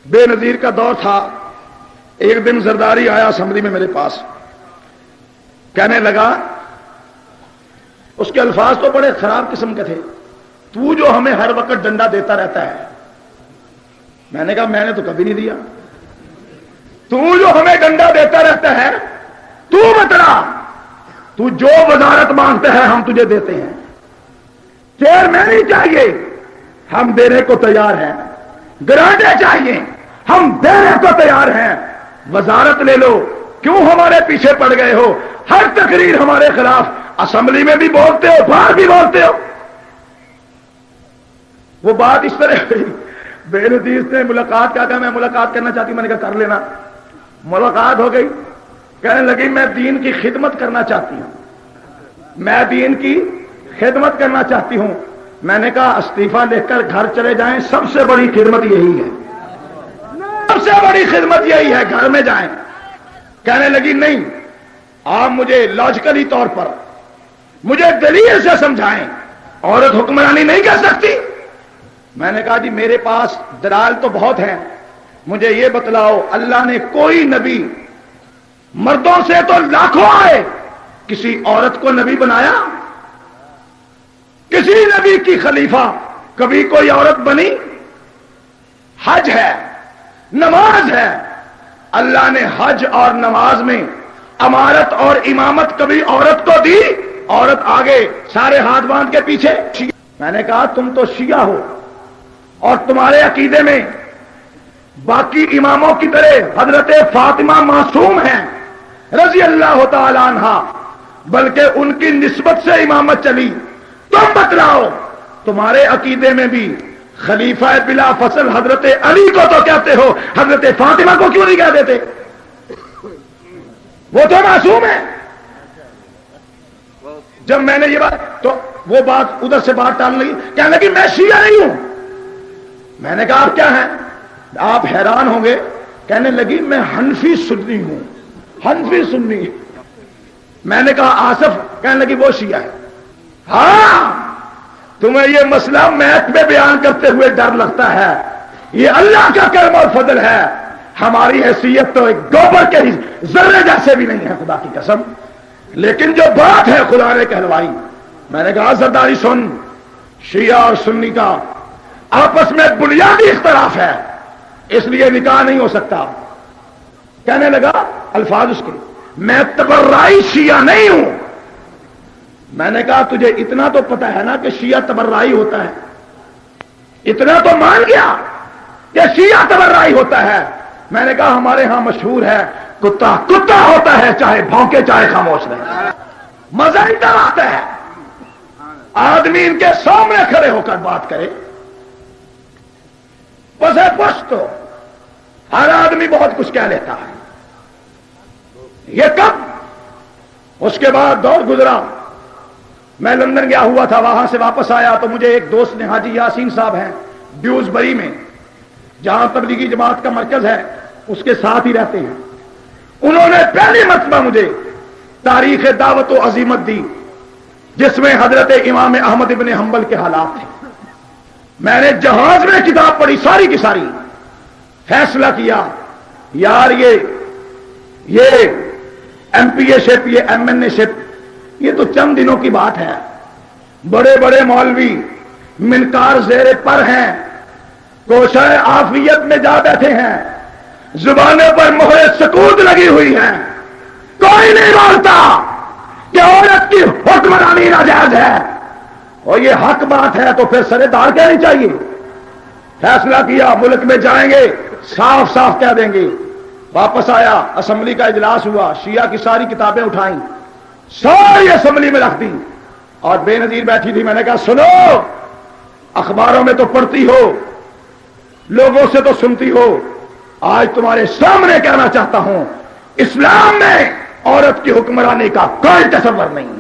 بے نظیر کا دور تھا. ایک دن زرداری آیا اسمبلی میں میرے پاس, کہنے لگا, اس کے الفاظ تو بڑے خراب قسم کے تھے, تو جو ہمیں ہر وقت ڈنڈا دیتا رہتا ہے. میں نے کہا میں نے تو کبھی نہیں دیا. تو جو ہمیں ڈنڈا دیتا رہتا ہے, تو بتلا, تو جو وزارت مانگتا ہے ہم تجھے دیتے ہیں. چیئرمین نہیں چاہیے, ہم دینے کو تیار ہیں. گرانٹیں چاہیے, ہم دینے کو تیار ہیں. وزارت لے لو, کیوں ہمارے پیچھے پڑ گئے ہو؟ ہر تقریر ہمارے خلاف, اسمبلی میں بھی بولتے ہو, باہر بھی بولتے ہو. وہ بات اس طرح ہوئی. بے نظیر نے ملاقات کیا, میں ملاقات کرنا چاہتی ہوں. میں نے کہا کر لینا. ملاقات ہو گئی. کہنے لگی میں دین کی خدمت کرنا چاہتی ہوں, میں دین کی خدمت کرنا چاہتی ہوں. میں نے کہا استعفیٰ لے کر گھر چلے جائیں, سب سے بڑی خدمت یہی ہے, سب سے بڑی خدمت یہی ہے, گھر میں جائیں. کہنے لگی نہیں, آپ مجھے لاجیکلی طور پر مجھے دلیل سے سمجھائیں, عورت حکمرانی نہیں کر سکتی. میں نے کہا جی میرے پاس دلائل تو بہت ہیں, مجھے یہ بتلاؤ اللہ نے کوئی نبی, مردوں سے تو لاکھوں آئے, کسی عورت کو نبی بنایا؟ کسی نبی کی خلیفہ کبھی کوئی عورت بنی؟ حج ہے, نماز ہے, اللہ نے حج اور نماز میں امارت اور امامت کبھی عورت کو دی؟ عورت آگے سارے ہاتھ باندھ کے پیچھے. میں نے کہا تم تو شیعہ ہو اور تمہارے عقیدے میں باقی اماموں کی طرح حضرت فاطمہ معصوم ہیں رضی اللہ تعالی عنہا, بلکہ ان کی نسبت سے امامت چلی. تم بتلاؤ تمہارے عقیدے میں بھی خلیفہ بلا فصل حضرت علی کو تو کہتے ہو, حضرت فاطمہ کو کیوں نہیں کہہ دیتے؟ وہ تو معصوم ہے. جب میں نے یہ بات, تو وہ بات ادھر سے بات ٹال لگی, کہنے لگی میں شیعہ نہیں ہوں. میں نے کہا آپ کیا ہیں؟ آپ حیران ہوں گے. کہنے لگی میں حنفی سنی ہوں. حنفی سنی. میں نے کہا آصف؟ کہنے لگی وہ شیعہ ہے. ہاں تمہیں یہ مسئلہ میت میں بیان کرتے ہوئے ڈر لگتا ہے, یہ اللہ کا کرم اور فضل ہے. ہماری حیثیت تو ایک گوبر کے ذرے جیسے بھی نہیں ہے, خدا کی قسم. لیکن جو بات ہے خدا نے کہلوائی. میں نے کہا زرداری سن, شیعہ اور سنی کا آپس میں بنیادی اختلاف ہے, اس لیے نکاح نہیں ہو سکتا. کہنے لگا الفاظ اس کے, میں تبرعی شیعہ نہیں ہوں. میں نے کہا تجھے اتنا تو پتہ ہے نا کہ شیعہ تبرعی ہوتا ہے؟ اتنا تو مان گیا کہ شیعہ تبرعی ہوتا ہے. میں نے کہا ہمارے ہاں مشہور ہے, کتا کتا ہوتا ہے, چاہے بھونکے چاہے خاموش رہے. مزہ ادھر آتا ہے, آدمی ان کے سامنے کھڑے ہو کر بات کرے. بس ہے پشت تو ہر آدمی بہت کچھ کہہ لیتا ہے. یہ کب؟ اس کے بعد دور گزرا, میں لندن گیا ہوا تھا, وہاں سے واپس آیا تو مجھے ایک دوست نے, حاجی یاسین صاحب ہیں ڈیوزبری میں, جہاں تبلیغی جماعت کا مرکز ہے, اس کے ساتھ ہی رہتے ہیں. انہوں نے پہلی مرتبہ مجھے تاریخ دعوت و عظیمت دی, جس میں حضرت امام احمد ابن حنبل کے حالات تھے. میں نے جہاز میں کتاب پڑھی ساری کی ساری, فیصلہ کیا یار یہ ایم پی اے شپ, یہ ایم این اے شپ, یہ تو چند دنوں کی بات ہے. بڑے بڑے مولوی منکار زیر پر ہیں, کوشش عافیت میں جا بیٹھے ہیں, زبانوں پر مہر سکوت لگی ہوئی ہے, کوئی نہیں بولتا کہ عورت کی حکمرانی ناجائز ہے. اور یہ حق بات ہے تو پھر سرے دار کہنی چاہیے. فیصلہ کیا ملک میں جائیں گے, صاف صاف کہہ دیں گے. واپس آیا, اسمبلی کا اجلاس ہوا, شیعہ کی ساری کتابیں اٹھائیں, ساری اسمبلی میں رکھ دی, اور بے نظیر بیٹھی تھی. میں نے کہا سنو, اخباروں میں تو پڑھتی ہو, لوگوں سے تو سنتی ہو, آج تمہارے سامنے کہنا چاہتا ہوں, اسلام میں عورت کی حکمرانی کا کوئی تصور نہیں ہے.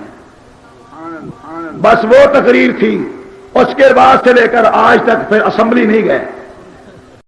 بس وہ تقریر تھی, اس کے بعد سے لے کر آج تک پھر اسمبلی نہیں گئے.